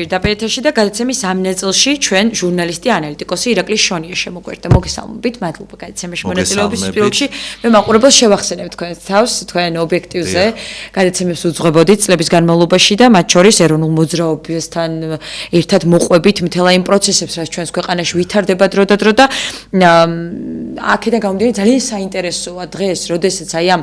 პირდაპირ ეთერში და გადაცემის ამ ნაწილში ჩვენ ჟურნალისტი ანალიტიკოსი ირაკლი შონია შემოგვერდა. მოგესალმებით, მადლობა გადაცემაში მონაწილეობის პირველში. მე მაყურებელს შევახსენებ თქვენ თავს, თქვენ ობიექტივზე გადაცემებს უძღვებოდით წლების განმავლობაში და მათ შორის ეროვნულ მოძრაობასთან ერთად მოყვებით მთელ იმ პროცესებს, რაც ჩვენს ქვეყანაში ვითარდება დრო და აქედან გამომდინარე ძალიან საინტერესოა დღეს, როდესაც აი ამ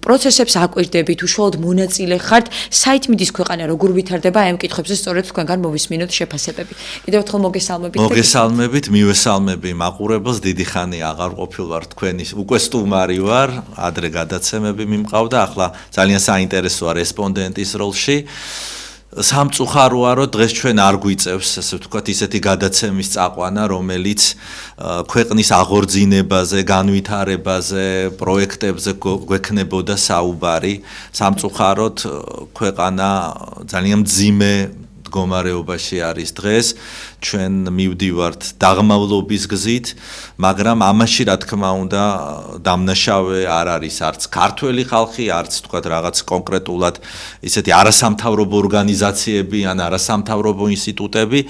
პროცესებს აკვირდებით, უშუალოდ მონაწილე ხართ, საით მიდის ქვეყანა, როგორ ვითარდება ამ კითხვებზე სწორედ თქვენგან მოვისმინოთ შეფასებები. კიდევ ერთხელ მოგესალმებით. მოგესალმებით, მივესალმები მაყურებელს, დიდი ხანი აღარ ყოფილ ვარ თქვენი უკვე სტუმარი ვარ, ადრე გადაცემები მიმყავდა, ახლა ძალიან საინტერესოა რესპონდენტის როლში. სამწუხაროა, რომ დღეს ჩვენ არ გვიწევს, ასე ვთქვათ, ისეთი გადაცემის წაყვანა, რომელიც ქვეყნის აღორძინებაზე, განვითარებაზე, პროექტებზე გვექნებოდა საუბარი. სამწუხაროდ ქვეყანა ძალიან მძიმე მდგომარეობაში არის დღეს. ჩვენ მივდივართ დაღმავლობის გზით, მაგრამ ამაში რა თქმა უნდა დამნაშავე არ არის არც ქართველი ხალხი, არც თქვათ რაღაც კონკრეტულად ისეთი არასამთავრობო ორგანიზაციები ან არასამთავრობო ინსტიტუტები.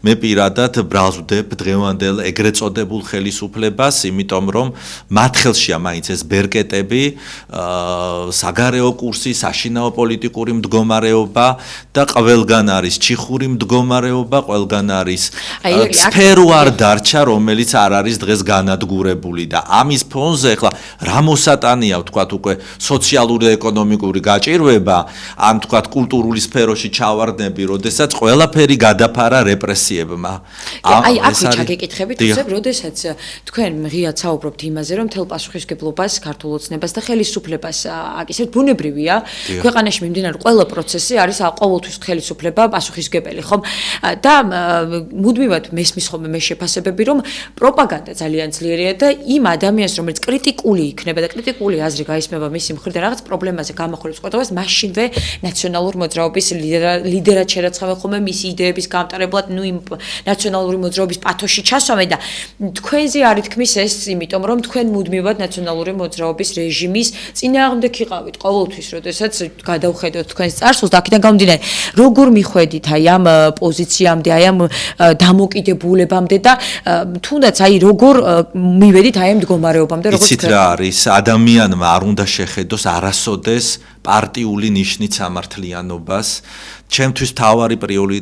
მე პირადად ბრალსვდებ დღევანდელ ეგრეთ წოდებულ ხელისუფლებას, იმიტომ რომ მათ ხელშია მაინც ეს ბერკეტები, საგარეო კურსი, საშინაო პოლიტიკური მდგომარეობა და ყველგან არის ჩიხური მდგომარეობა, ყველგან არის სფერო არ დარჩა, რომელიც არ არის დღეს განადგურებული და ამის ფონზე ახლა რა მოსატანია ვთქვათ უკვე სოციალური და ეკონომიკური გაჭირვება, ან ვთქვათ კულტურული სფეროში ჩავარდნები, როდესაც ყველაფერი გადაფარა რეპრესიებმა. აი აქ ჩაგეკითხებით, როდესაც თქვენ ღიად საუბრობთ იმაზე, რომ მთელ პასუხისმგებლობას, ქართულ ოცნებას და ხელისუფლებას აკისრებთ, ბუნებრივია, ქვეყანაში მიმდინარე ყველა პროცესი არის ყოველთვის ხელისუფლება პასუხისმგებელი, ხომ? და მუდმივად მესმის ხოლმე მე შეფასებები, რომ პროპაგანდა ძალიან ძლიერია და იმ ადამიანს, რომელიც კრიტიკული იქნება და კრიტიკული აზრი გაისმება მისი მხრიდან რაღაც პრობლემაზე გამახვილებს ყურადღებას, მაშინვე ნაციონალურ მოძრაობის ლიდერად შერაცხავენ ხოლმე მისი იდეების გამტარებლად, იმ ნაციონალური მოძრაობის პათოში ჩასვამენ და თქვენზე არ ითქმის ეს, იმიტომ რომ თქვენ მუდმივად ნაციონალური მოძრაობის რეჟიმის წინააღმდეგ იყავით ყოველთვის, როდესაც გადავხედოთ თქვენს წარსულს და აქედან გამომდინარე, როგორ მიხვედით აი ამ პოზიციამდე, აი ამ დამოკიდებულებამდე და თუნდაც აი როგორ მივედით აი ამ მდგომარეობამდე, როგორც იცით რა არის, ადამიანმა არ უნდა შეხედოს არასოდეს პარტიული ნიშნით სამართლიანობას. ჩემთვის თავარი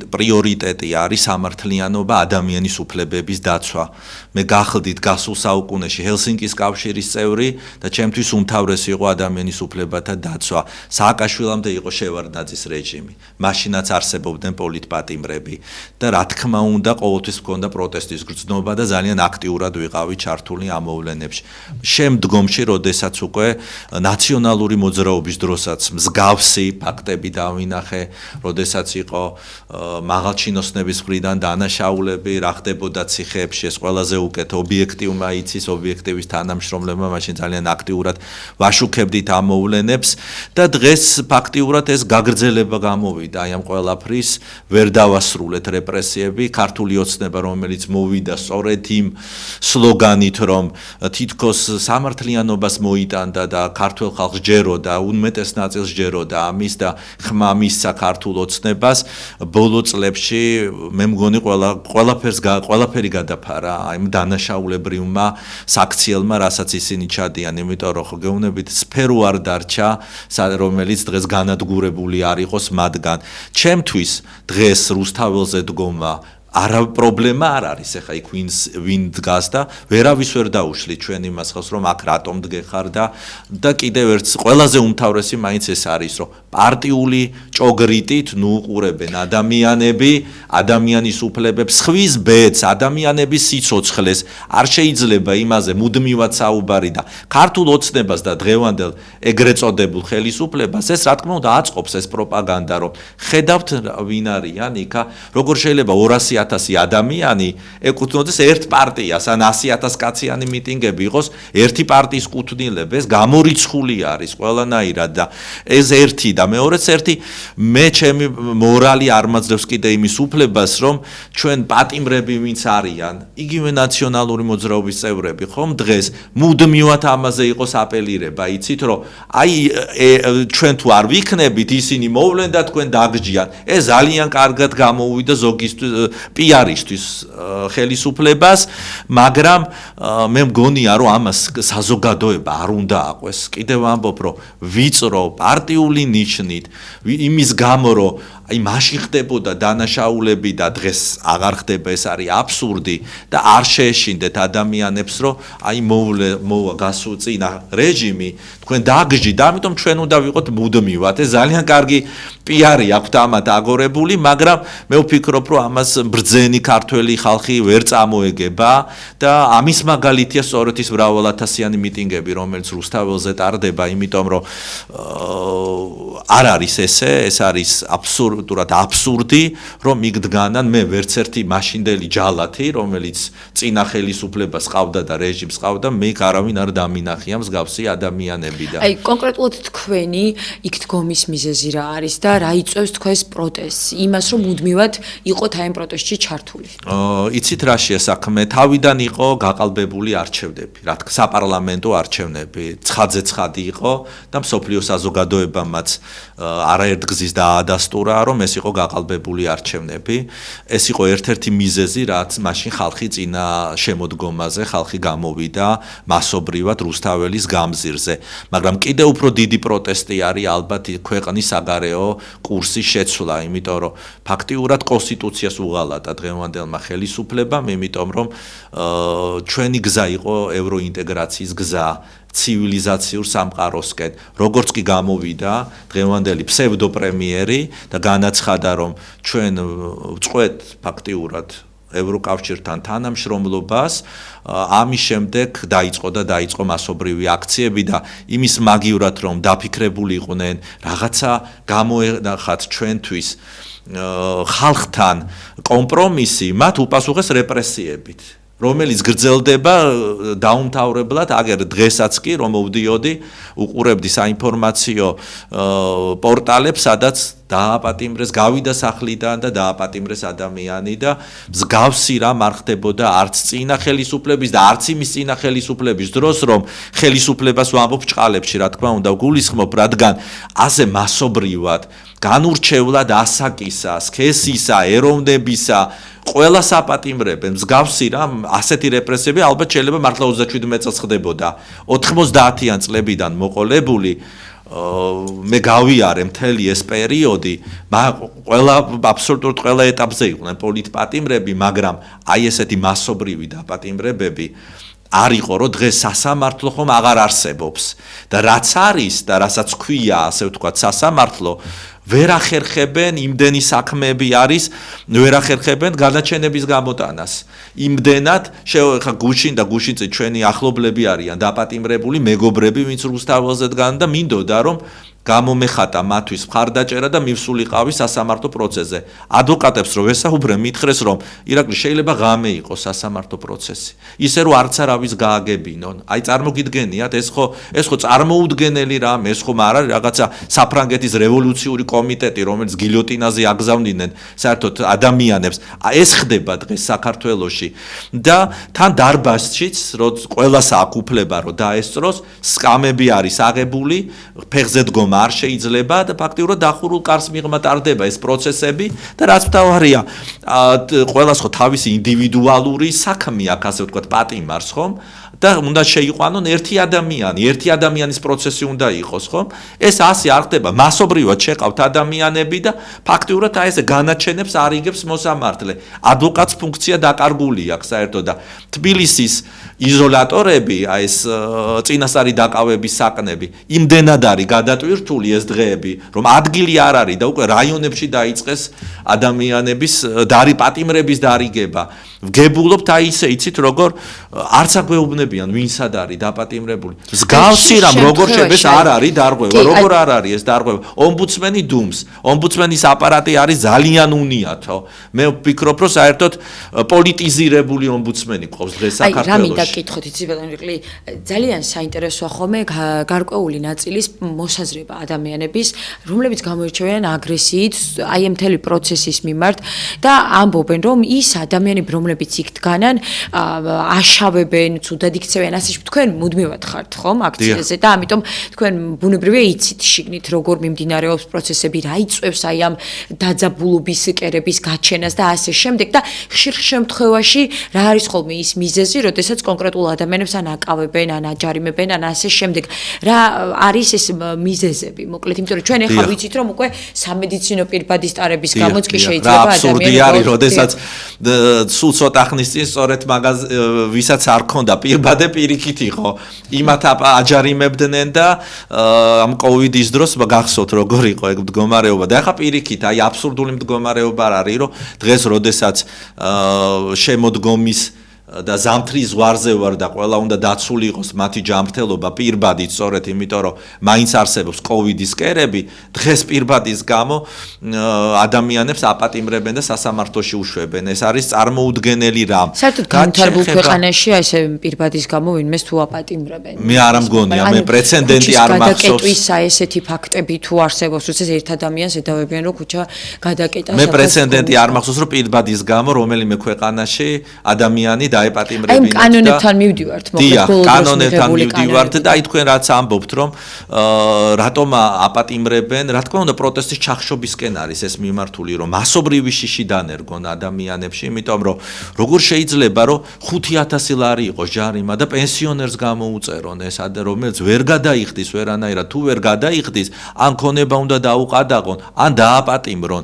პრიორიტეტი არის სამართლიანობა, ადამიანის უფლებების დაცვა. მე გახლდით გასულ საუკუნეში ჰელსინკის კავშირის წევრი და ჩემთვის უმთავრესი იყო ადამიანის უფლებათა დაცვა. სააკაშვილამდე იყო შევარდნაძის რეჟიმი. მაშინაც არსებობდნენ პოლიტპატიმრები და რა თქმა უნდა ყოველთვის ჰქონდა პროტესტის გრძნობა და ძალიან აქტიურად ვიყავი ჩართული ამ მოვლენებში. შემდგომში, როდესაც უკვე ნაციონალური მოძრაობის დროსაც მსგავსი ფაქტები დავინახე, როდესაც იყო მაღალჩინოსნების მხრიდან დანაშაულები, რა ხდებოდა ციხეებში, ეს ყველაზე უკეთ ობიექტივმა იცის, ობიექტივის თანამშრომლებმა მაშინ ძალიან აქტიურად ვაშუქებდით ამ მოვლენებს და დღეს ფაქტიურად ეს გაგრძელება გამოვიდა აი ამ ყველაფრის, ვერ დავასრულეთ რეპრესიები, ქართული ოცნება, რომელიც მოვიდა სწორედ იმ სლოგანით, რომ თითქოს სამართლიანობას მოიტანდა და ქართულ ხალხს ჯეროდა, უმეტეს ნაწილს ჯეროდა ამის და ხმა მისცა ქართულ ოცნებას, ბოლო წლებში მე მგონი ყველაფერი გადაფარა აი დანაშაულებრივმა საქციელმა, რასაც ისინი ჩადიან, იმიტომ რომ ხო გეუბნებით სფერო არ დარჩა, რომელიც დღეს განადგურებული არ იყოს მათგან. ჩემთვის დღეს რუსთაველზე დგომა პრობლემა არ არის, ეხა იქ ვინ დგას და ვერავის ვერ დაუშლით ჩვენ იმას ხელს, რომ აქ რატომ დგეხარ და კიდევ ერთ ყველაზე უმთავრესი მაინც ეს არის, რომ პარტიული ჭოგრიტით ნუ უყურებენ ადამიანები, ადამიანის უფლებებს, ხვის ბედს, ადამიანების სიცოცხლეს, არ შეიძლება იმაზე მუდმივად საუბარი და ქართულ ოცნებას და დღევანდელ ეგრეთ წოდებულ ხელისუფლებას ეს რა თქმა უნდა აწყობს ეს პროპაგანდა, რომ ხედავთ ვინ არიან იქა, როგორ შეიძლება 200 100,000 ადამიანი ეკუთვნოდეს ერთ პარტიას, ან 100,000 კაციანი მიტინგები იყოს ერთი პარტიის კუთვნილება, ეს გამორიცხული არის ყველანაირად და ეს ერთი და მეორეც ერთი მე ჩემი მორალი არ მაძლევს კიდე იმის უფლებას, რომ ჩვენ პატიმრები ვინც არიან, იგივე ნაციონალური მოძრაობის წევრები, ხომ დღეს მუდმივად ამაზე იყოს აპელირება, იცით რომ აი ჩვენ თუ არ ვიქნებით, ისინი მოვლენ და თქვენ დაგჯიან. ეს ძალიან კარგად გამოუვიდა ზოგისთვის პიარისთვის ხელისუფლებას, მაგრამ მე მგონია რომ ამას საზოგადოება არ უნდა აყვეს. კიდევ ვამბობ რომ ვიწრო პარტიული ნიშნით იმის გამო რომ აი მაშინ ხდებოდა დანაშაულები და დღეს აღარ ხდება, ეს არის აბსურდი და არ შეეშინდეთ ადამიანებს რომ აი მოვა გასუწინა რეჟიმი თქვენ დაგჯით, ამიტომ ჩვენ უნდა ვიყოთ მუდმივად. ეს ძალიან კარგი პიარი აქვთ ამათ აგორებული, მაგრამ მე ვფიქრობ რომ ამას ბრძენი ქართველი ხალხი ვერ წამოეგება და ამის მაგალითია სწორედ ის მრავალათასიანი მიტინგები, რომელიც რუსთაველზე ტარდება, იმიტომ რომ არ არის ესე, ეს არის აბსურდი, რომ მიგდგანან მე ვერც ერთი მაშინდელი ჯალათი, რომელიც წინა ხელისუფლებას ყავდა და რეჟიმს ყავდა, მე არავინ არ დამინახია მსგავსი ადამიანები და აი კონკრეტულად თქვენი იქ დგომის მიზეზი რა არის და რა იწვევს თქვენს პროტესტს, იმას რომ მუდმივად იყოთ აი ამ პროტესტში ჩართული. იცით რა შეასაქმე, თავიდან იყო გაყალბებული არჩევნები, რა თქმა საპარლამენტო არჩევნები, ცხადზე-ცხადი იყო და მსოფლიო საზოგადოებამაც არაერთგზის დაადასტურა, რომ ეს იყო გაყალბებული არჩევნები. ეს იყო ერთ-ერთი მიზეზი, რაც მაშინ ხალხი წინა შემოდგომაზე ხალხი გამოვიდა მასობრივად რუსთაველის გამზირზე. მაგრამ კიდევ უფრო დიდი პროტესტი არის ალბათ ქვეყნის საგარეო კურსის შეცვლა, იმიტომ რომ ფაქტიურად კონსტიტუციას უღალატა დღევანდელმა ხელისუფლებამ, იმიტომ რომ ჩვენი გზა იყო ევროინტეგრაციის გზა ცივილიზაციურ სამყაროსკენ, როგორც კი გამოვიდა დღევანდელი ფსევდოპრემიერი და განაცხადა, რომ ჩვენ ვწყვეთ ფაქტიურად ევროკავშირთან თანამშრომლობას, ამის შემდეგ დაიწყო მასობრივი აქციები და იმის მაგივრად რომ დაფიქრებული იყვნენ რაღაცა გამოენახათ ჩვენთვის ხალხთან კომპრომისი, მათ უპასუხეს რეპრესიებით, რომელიც გრძელდება დაუმთავრებლად, აგერ დღესაც კი რომ მოვდიოდი, უყურებდი საინფორმაციო პორტალებს, სადაც დააპატიმრეს, გავიდა სახლიდან და დააპატიმრეს ადამიანი და მსგავსი რამ არ ხდებოდა არც წინა ხელისუფლების და არც იმის წინა ხელისუფლების დროს, რომ ხელისუფლებას ვამბობ ჭყალებში, რა თქმა უნდა, გულისხმობ, რადგან ასე მასობრივად განურჩევლად ასაკისა, სქესისა, ეროვნებისა ყველას აპატიმრებენ, მსგავსი რამ ასეთი რეპრესიები ალბათ შეიძლება მართლა 37 წელს ხდებოდა. 90-იან წლებიდან მოყოლებული მე გავიარე მთელი ეს პერიოდი, აბსოლუტურად ყველა ეტაპზე იყვნენ პოლიტპატიმრები, მაგრამ აი ესეთი მასობრივი დაპატიმრებები არ იყო, რომ დღეს სასამართლო ხომ აღარ არსებობს და რაც არის და რასაც ქვია, ასე ვთქვათ, სასამართლო ვერ ახერხებენ, იმდენი საქმეები არის, ვერ ახერხებენ განაჩენების გამოტანას. იმდენად ხა გუშინ და გუშინწინ ჩვენი ახლობლები არიან დაპატიმრებული მეგობრები, ვინც რუსთაველზე დგან და მინდოდა რომ გამომეხატა მათთვის მხარდაჭერა და მივსულიყავი სასამართლო პროცესზე. ადვოკატებს რო ვესაუბრე, მითხრეს რომ ირაკლი შეიძლება ღამე იყოს სასამართლო პროცესი. ისე რომ არც არავის გააგებინონ. აი წარმოგიდგენიათ, ეს ხო წარმოუდგენელი რამ, ეს ხომ არ არის რაღაცა საფრანგეთის რევოლუციური კომიტეტი, რომელიც გილოტინაზე აგზავნიდნენ საერთოდ ადამიანებს. ეს ხდება დღეს საქართველოში და თან დარბაზშიც, რომ ყველას აქვს უფლება რომ დაესწროს, სკამები არის აღებული, ფეხზე დგომა არ შეიძლება და ფაქტიურად დახურულ კარს მიღმა ტარდება ეს პროცესები და რაც მთავარია, ყველას ხო თავისი ინდივიდუალური საქმე აქვს, ასე ვთქვათ, პატიმარს, ხომ? და უნდა შეიყვანონ ერთი ადამიანის პროცესი უნდა იყოს, ხომ? ეს ასე არ ხდება, მასობრივად შეყავთ ადამიანები და ფაქტიურად აი ესე განაჩენებს არ იგებს მოსამართლე. ადვოკატს ფუნქცია დაკარგული აქვს საერთოდ და თბილისის იზოლატორები, აი ეს წინასწარი დაკავების საყნები, იმდენად არის გადატვირთული ეს დღეები, რომ ადგილი არ არის და უკვე რაიონებში დაიწყეს ადამიანების პატიმრების დარიგება. ვგებულობთ აი ისე, იცით როგორ არც აგვეუბნებიან ვინსად არის დაპატიმრებული. მსგავსი რამ როგორ შეიძლება არ არის დარღვევა, როგორ არ არის ეს დარღვევა. ომბუდსმენი დუმს. ომბუდსმენის აპარატი არის ძალიან უნიათო. მე ვფიქრობ, რომ საერთოდ პოლიტიზირებული ომბუდსმენი ყავს დღეს საქართველოში. რა მინდა გითხოთ, იცი ბატონო ირგლი, ძალიან საინტერესოა ხოლმე გარკვეული ნაწილის მოსაზრება ადამიანების, რომლებიც გამოირჩევიან აგრესიით, აი ამ მთელი პროცესის მიმართ და ამბობენ, რომ ის ადამიანები, რომლებიც იქ დგანან, აშავებენ, ცუდად იქცევიან, ასე თქვენ მუდმივად ხართ ხომ აქციაზე და ამიტომ თქვენ ბუნებრივია იცით შიგნით როგორ მიმდინარეობს პროცესები, რა იწვევს აი ამ დაძაბულობის კერების გაჩენას და ასე შემდეგ და ხშირ შემთხვევაში რა არის ხოლმე ის მიზეზი, როდესაც კონკრეტულ ადამიანებს ან აკავებენ, ან აჯარიმებენ, ან ასე შემდეგ. რა არის ეს მიზეზები? მოკლედ, იმიტომ რომ ჩვენ ახლა ვიცით რომ უკვე სამედიცინო პირბადის ტარების გამოც კი შეიძლება ადამიანები აბსურდი არის, როდესაც სულ ცოტა ხნის წინ სწორედ ვისაც არ ქონდა პირბადე პირიქით იყო. იმათ აჯარიმებდნენ და ამ კოვიდის დროს გახსოვთ როგორ იყო ეგ მდგომარეობა და ახლა პირიქით აი აბსურდული მდგომარეობა არის რომ დღეს როდესაც შემოდგომის და ზამთრის ზღვარზე ვარ და ყველა უნდა დაცული იყოს მათი ჯანმრთელობა პირბადით სწორედ იმიტომ რომ მაინც არსებობს კოვიდის კერები დღეს პირბადის გამო ადამიანებს აპატიმრებენ და სასამართლოში უშვებენ ეს არის წარმოუდგენელი რამ საერთოდ განვითარებულ ქვეყანაში ესე პირბადის გამო ვინმეს თუ აპატიმრებენ მე არ ამგონია მე პრეცედენტი არ მახსოვს გადაკეტვისა ესეთი ფაქტები თუ არსებობს უცეს ერთ ადამიანს ედავებიან რომ ქუჩა გადაკეტა მე პრეცედენტი არ მახსოვს რომ პირბადის გამო რომელიმე ქვეყანაში ადამიანი დაეპატიმრებინათ და კანონებთან მივდივართ მოკლედ კანონებთან მივდივართ და აი თქვენ რაც ამბობთ რომ რატომ აპატიმრებენ რა თქმა უნდა პროტესტის ჩახშობისკენ არის ეს მიმართული რომ მასობრივი შიში დანერგონ ადამიანებში იმიტომ რომ როგორ შეიძლება რომ 5000 ლარი იყოს ჯარიმა და პენსიონერს გამოუწერონ ეს რომელიც ვერ გადაიხდის ვერანაირად თუ ვერ გადაიხდის ან ქონება უნდა დაუყადაღონ ან დააპატიმრონ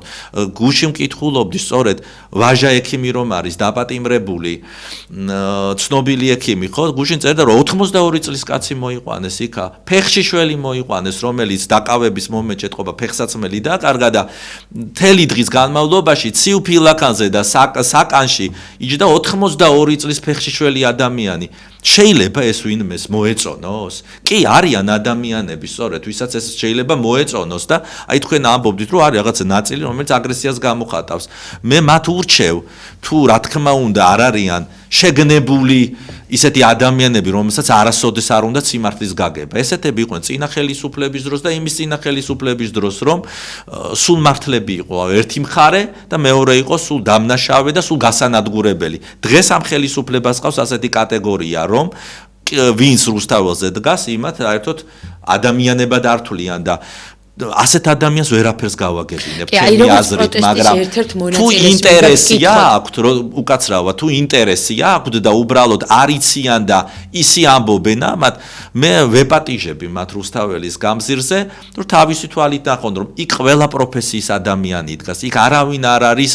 გუში მკითხულობდი სწორედ ვაჟა ექიმი რომ არის დაპატიმრებული ცნობილი ექიმი ხო გუშინ წერდა რომ 82 წლის კაცი მოიყვანეს იქა ფეხში შველი მოიყვანეს რომელიც დაკავების მომენტში ეთყობა ფეხსაცმელი დაკარგა და მთელი დღის განმავლობაში ცივ ფილაკანზე და საკანში იჯდა 82 წლის ფეხში შველი ადამიანი შეიძლება ეს ვინმეს მოეწონოს? კი, არიან ადამიანები, სწორედ, ვისაც ეს შეიძლება მოეწონოს და აი თქვენ ამბობდით, რომ არის რაღაცა ნაწილი, რომელიც აგრესიას გამოხატავს. მე მათ ურჩევ, თუ რა თქმა უნდა არ არიან შეგნებული ისეთი ადამიანები, რომელსაც არასოდეს არ უნდა სიმართლის გაგება. ესეთები იყვნენ წინა ხელისუფლების დროს და იმის წინა ხელისუფლების დროს, რომ სულ მართლები იყო ერთი მხარე და მეორე იყო სულ დამნაშავე და სულ გასანადგურებელი. დღეს ამ ხელისუფლებას ყავს ასეთი კატეგორია, რომ ვინც რუსთაველზე დგას, იმათ საერთოდ ადამიანებად ართვლიან და ასეთ ადამიანს ვერაფერს გავაგებინებ ჩემი აზრით, მაგრამ თუ ინტერესია აქვთ, უკაცრავად, თუ ინტერესია აქვთ და უბრალოდ არიციან და ისი ამბობენ ამათ, მე ვეპატიჟები მათ რუსთაველის გამზირზე, რომ თავისი თვალით ნახონ, რომ იქ ყველა პროფესიის ადამიანი დგას, იქ არავინ არ არის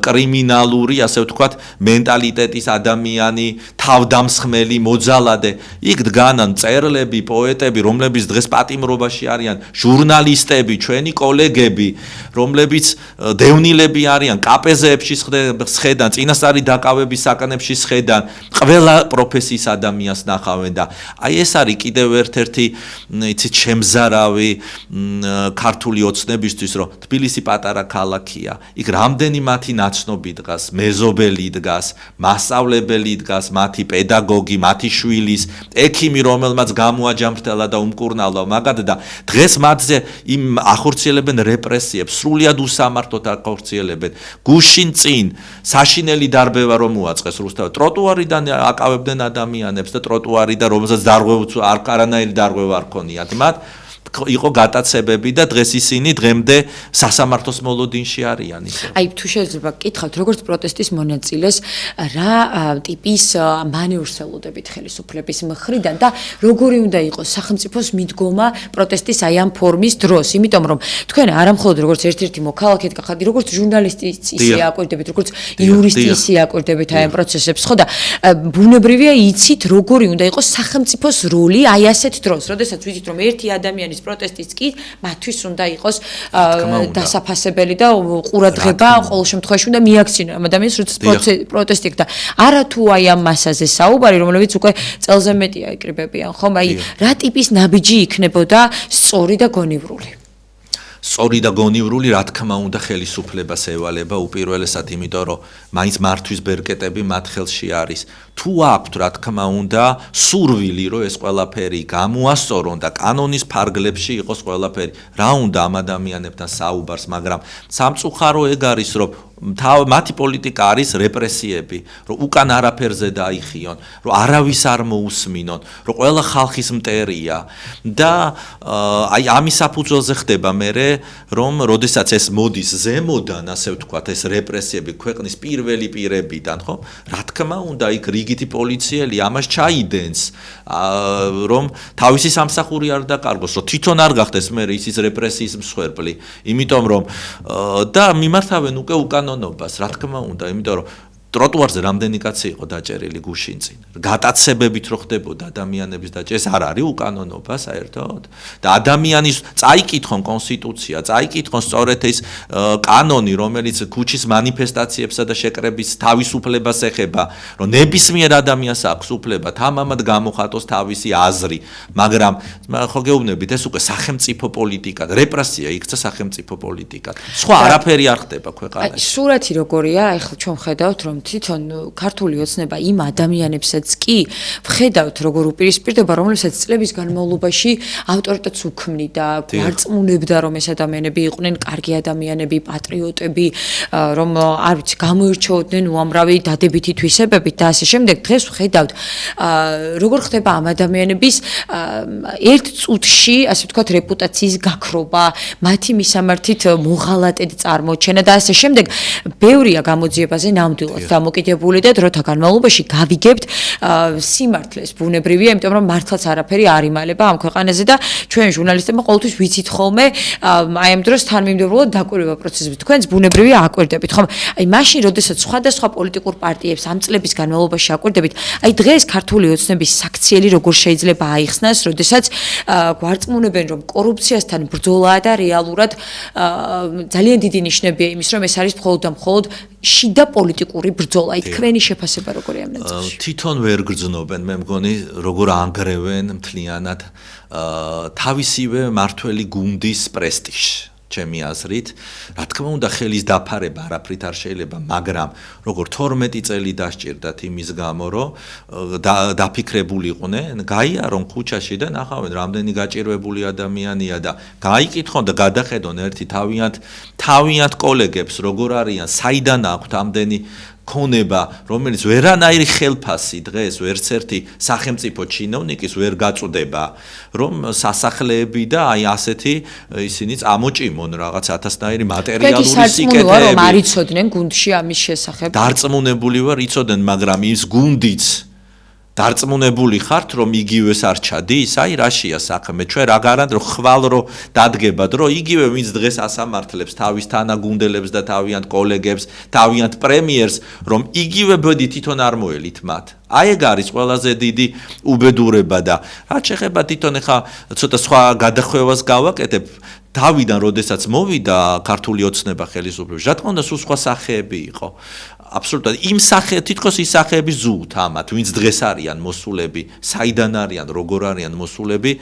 კრიმინალური, ასე ვთქვათ, მენტალიტეტის ადამიანი, თავდამსხმელი, მოძალადე, იქ დგანან მწერლები, პოეტები, რომლებიც დღეს პატიმრობაში არიან, ჟურნალისტები, ჩვენი კოლეგები, რომლებიც დევნილები არიან, კაპეზეებში სხედან, წინასწარი დაკავების საკანებში სხედან, ყველა პროფესიის ადამიანს ნახავენ და აი ეს არის კიდევ ერთ-ერთი, იცით, შემზარავი ქართული ოცნებისთვის, რომ თბილისი პატარა ქალაქია. იქ რამდენი მათი ნაცნობი დგას, მეზობელი დგას, მასწავლებელი დგას, მათი პედაგოგი, მათი შვილის, ექიმი, რომელმაც გამოაჯამრთელა და უმკურნალო მაგად და დღეს მათზე იმ ახორციელებენ რეპრესიებს, სრულიად უსამართლოდ ახორციელებენ. გუშინ წინ საშინელი დარბევა რომ მოაწყეს რუსთაველს, ტროტუარიდან აკავებდნენ ადამიანებს და ტროტუარიდან რომელსაც არანაირი დარღვევა არ ქონიათ მათ. იყო გატაცებები და დღეს ისინი დღემდე სასამართლოს მოლოდინში არიან ისე. აი თუ შეიძლება გკითხავთ როგორც პროტესტის მონაწილეს რა ტიპის მანევრს ელოდებით ხელისუფლების მხრიდან და როგორი უნდა იყოს სახელმწიფოს მიდგომა პროტესტის აი ამ ფორმის დროს, იმიტომ რომ თქვენ არა მხოლოდ როგორც ერთ-ერთი მოქალაქე გახართ, როგორც ჟურნალისტი ისე აკვირდებით, როგორც იურისტი ისე აკვირდებით აი ამ პროცესებს, ხო და ბუნებრივია იცით როგორი უნდა იყოს სახელმწიფოს როლი აი ასეთ დროს, როდესაც ვიცით რომ ერთი ადამიანის პროტესტიც კი მათთვის უნდა იყოს დასაფასებელი და ყურადღება ყოველ შემთხვევაში უნდა მიაქცინონ ამ ადამიანს როცა პროტესტი და არა თუ აი ამ მასაზე საუბარი რომლებიც უკვე წელზე მეტია იკრიბებიან ხომ აი რა ტიპის ნაბიჯი იქნებოდა სწორი და გონივრული სწორი და გონივრული რა თქმა უნდა ხელისუფლებას ევალება უპირველესად, იმიტომ რომ მაინც მართვის ბერკეტები მათ ხელში არის. თუ აქვთ რა თქმა უნდა სურვილი, რომ ეს ყველაფერი გამოასწორონ და კანონის ფარგლებში იყოს ყველაფერი. რა უნდა ამ ადამიანებთან საუბარს, მაგრამ სამწუხარო ეგ არის, რომ მათი პოლიტიკა არის რეპრესიები, რომ უკან არაფერზე დაიხიონ, რომ არავის არ მოусმინონ, რომ ყველა ხალხის მტერია და აი ამის საფუძველზე ხდება მერე, რომ როდესაც ეს მოდის ზემოდან, ასე ვთქვათ, ეს რეპრესიები ქვეყნის პირველი პირებიდან, ხო? რა თქმა უნდა, იქ რიგითი პოლიციელი ამას ჩაიდენს, რომ თავისი სამსახური არ დაკარგოს, რომ თვითონ არ გახდეს მერე ისის რეპრესიის მსხვერპლი, იმიტომ რომ და მიმართავენ უკვე უკანონობას, რა თქმა უნდა, იმიტომ რომ ტროტუარზე რამდენი კაცი იყო დაჭერილი გუშინ წინ. გატაცებებით რო ხდებოდა ადამიანების დაჭერა, ეს არ არის უკანონობა საერთოდ. და ადამიანის წაიკითხონ კონსტიტუცია, წაიკითხონ სწორედ ეს კანონი, რომელიც ქუჩის მანიფესტაციებსა და შეკრების თავისუფლებას ეხება, რომ ნებისმიერ ადამიანს აქვს უფლება თამამად გამოხატოს თავისი აზრი, მაგრამ ხო გეუბნებით, ეს უკვე სახელმწიფო პოლიტიკა, რეპრესია იქცა სახელმწიფო პოლიტიკა. სხვა არაფერი არ ხდება ქვეყანაში. სურათი როგორია, ახლა ჩვენ ხედავთ, რომ თვითონ ქართული ოცნება იმ ადამიანებსაც კი ვხედავთ როგორ უპირისპირდება, რომლებსაც წლების განმავლობაში ავტორიტეტს უქმნიდა, გვარწმუნებდა, რომ ეს ადამიანები იყვნენ კარგი ადამიანები, პატრიოტები, რომ არ ვიცი, გამოირჩეოდნენ უამრავი დადებითი თვისებებით და ასე შემდეგ. დღეს ვხედავთ, როგორ ხდება ამ ადამიანების ერთ წუთში, ასე ვთქვათ, რეპუტაციის გაქრობა, მათი მისამართით მოღალატედ წარმოჩენა და ასე შემდეგ. ბევრია გამოძიებაზე ნამდვილად დამოკიდებული და დროთა განმავლობაში გავიგებთ სიმართლეს ბუნებრივია, იმიტომ რომ მართლაც არაფერი არ იმალება ამ ქვეყანაზე და ჩვენ ჟურნალისტებმა ყოველთვის ვიცით ხოლმე აი ამ დროს თანმიმდევრულად დაკვირვება პროცესები. თქვენც ბუნებრივია აკვირდებით, ხომ? აი მაშინ, როდესაც სხვადასხვა პოლიტიკურ პარტიებს ამ წლების განმავლობაში აკვირდებით, აი დღეს ქართული ოცნების საქციელი როგორ შეიძლება აიხსნას, როდესაც გვარწმუნებენ, რომ კორუფციასთან ბრძოლაა და რეალურად ძალიან დიდი ნიშნებია იმის, რომ ეს არის მხოლოდ და მხოლოდ შიდა პოლიტიკური ბრძოლა. თქვენი შეფასება როგორია ამ ნაწილში? თვითონ ვერ გრძნობენ, მე მგონი, როგორ ანგრევენ მთლიანად თავისივე მართველი გუნდის პრესტიჟს. ჩემი აზრით, რა თქმა უნდა, ხელის დაფარება არაფრით არ შეიძლება, მაგრამ როგორ 12 წელი დასჭირდათ იმის გამო, რომ დაფიქრებულიყვნენ, გაიარონ ქუჩაში და ნახავენ, რამდენი გაჭირვებული ადამიანია და გაიკითხონ და გადახედონ ერთი თავიანთ კოლეგებს, როგორ არიან, საიდან აქვთ ამდენი ქონება, რომელიც ვერანაირი ხელფასი დღეს ვერცერთი სახელმწიფო ჩინოვნიკის ვერ გაწუდება, რომ სასახლეები და აი ასეთი ისინი წამოჭიმონ რაღაც ათასნაირი მატერიალური სიკეთეები. რომ არ იცოდნენ გუნდში ამის შესახებ. დარწმუნებული ვარ, იცოდნენ, მაგრამ ის გუნდიც დარწმუნებული ხართ, რომ იგივეს არ ჩადის? აი რაშია საქმე? ჩვენ რა გარანტ რომ ხვალ რო დადგებად, რომ იგივე ვინც დღეს ასამართლებს თავის თანაგუნდელებს და თავიანთ კოლეგებს, თავიანთ პრემიერს, რომ იგივე ბედი თვითონ არ მოელით მათ. აი ეგ არის ყველაზე დიდი უბედურება და რაც შეეხება თვითონ ახლა ცოტა სხვა გადახვევას გავაკეთებ. თავიდან, როდესაც მოვიდა ქართული ოცნება ხელისუფლებაში, რა თქმა უნდა, სულ სხვა სახეები იყო. აბსოლუტურად იმ თითქოს ის სახეები ზუთ ამათ, ვინც დღეს არიან მოსულები, საიდან არიან, როგორ არიან მოსულები,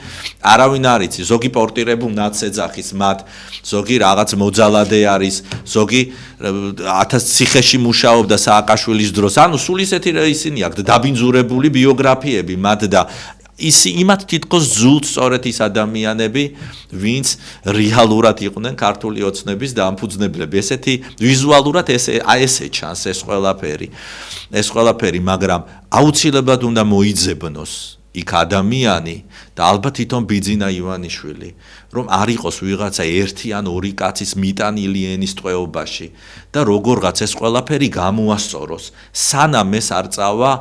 არავინ არ იცი, ზოგი პორტირებულ ნაცს ეძახის მათ, ზოგი რაღაც მოძალადე არის, ზოგი 1000 ციხეში მუშაობდა სააკაშვილის დროს, ანუ სულ ისეთი ისინი აქვს დაბინძურებული ბიოგრაფიები მათ და იმათ თითქოს ზულთ სწორედ ის ადამიანები, ვინც რეალურად იყვნენ ქართული ოცნების დამფუძნებლები. ესეთი ვიზუალურად ესე ჩანს ეს ყველაფერი, მაგრამ აუცილებლად უნდა მოიძებნოს იქ ადამიანი და ალბათ თვითონ ბიძინა ივანიშვილი, რომ არ იყოს ვიღაცა ერთი ან ორი კაცის მიტანილი ენის ტყვეობაში და როგორღაც ეს ყველაფერი გამოასწოროს, სანამ ეს არ წავა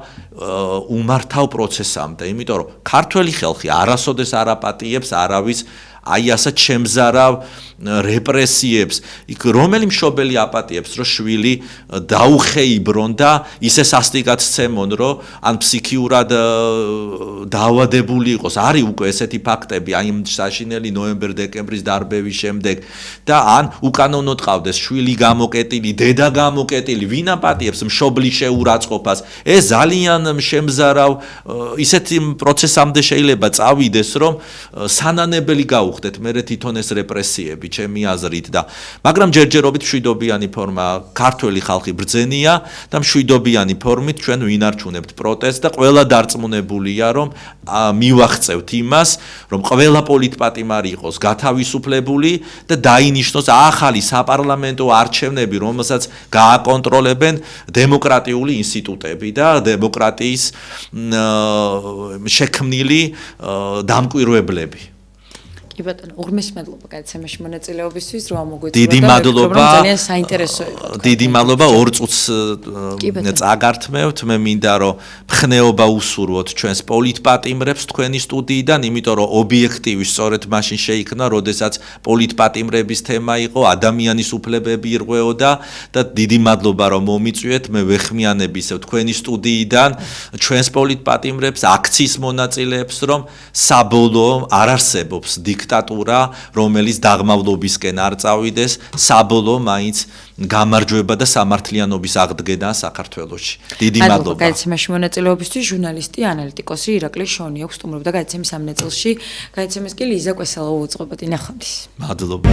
უმართავ პროცესამდე, იმიტომ რომ ქართველი ხალხი არასოდეს არ აპატიებს არავის აი ასეთ შემზარავ რეპრესიებს, იქ რომელი მშობელი აპატიებს, რომ შვილი დაუხეიბრონ და ისე სასტიკად სცემონ, რომ ან ფსიქიურად დაავადებული იყოს. არის უკვე ესეთი ფაქტები, აი საშინელი ნოემბერ-დეკემბრის დარბევის შემდეგ და ან უკანონოდ ყავდეს შვილი გამოკეტილი, დედა გამოკეტილი, ვინ აპატიებს მშობლის შეურაცხყოფას. ეს ძალიან შემზარავ ისეთი პროცესამდე შეიძლება წავიდეს, რომ სანანებელი გაუხდეთ მერე თვითონ ეს რეპრესიები. ჩემი აზრით და მაგრამ ჯერჯერობით მშვიდობიანი ფორმა ქართველი ხალხი ბრძენია და მშვიდობიანი ფორმით ჩვენ ვინარჩუნებთ პროტესტს და ყველა დარწმუნებულია რომ მივახწევთ იმას რომ ყველა პოლიტპატიმარი იყოს გათავისუფლებული და დაინიშნოს ახალი საპარლამენტო არჩევნები რომელსაც გააკონტროლებენ დემოკრატიული ინსტიტუტები და დემოკრატიის შექმნილი დამკვირვებლები. კი ბატონო, უღრმესი მადლობა გადაცემაში მონაწილეობისთვის, რომ მოგვიწევთ. დიდი მადლობა. ძალიან საინტერესო იყო. დიდი მადლობა 2 წუთს წაგართმევთ. მე მინდა რომ მხნეობა უსურვოთ ჩვენს პოლიტპატიმრებს თქვენი სტუდიიდან, იმიტომ რომ ობიექტივი სწორედ მაშინ შეიქმნა, როდესაც პოლიტპატიმრების თემა იყო ადამიანის უფლებები ირღვეოდა და დიდი მადლობა რომ მომიწვიეთ. მე ვეხმიანებ ისევ თქვენი სტუდიიდან ჩვენს პოლიტპატიმრებს, აქციის მონაწილეებს, რომ საბოლოო არ არსებობს დიქტატურა, რომელიც დაღმავლობისკენ არ წავიდეს, საბოლოო მაინც გამარჯვება და სამართლიანობის აღდგენა საქართველოში. დიდი მადლობა. გადაცემაში მონაწილეობისთვის ჟურნალისტი, ანალიტიკოსი ირაკლი შონი აქვს სტუმრობდა გადაცემის ამ ნაწილში. გადაცემას კი ლიზა კვესალავა უწყობოდი. ნახვამდის. მადლობა.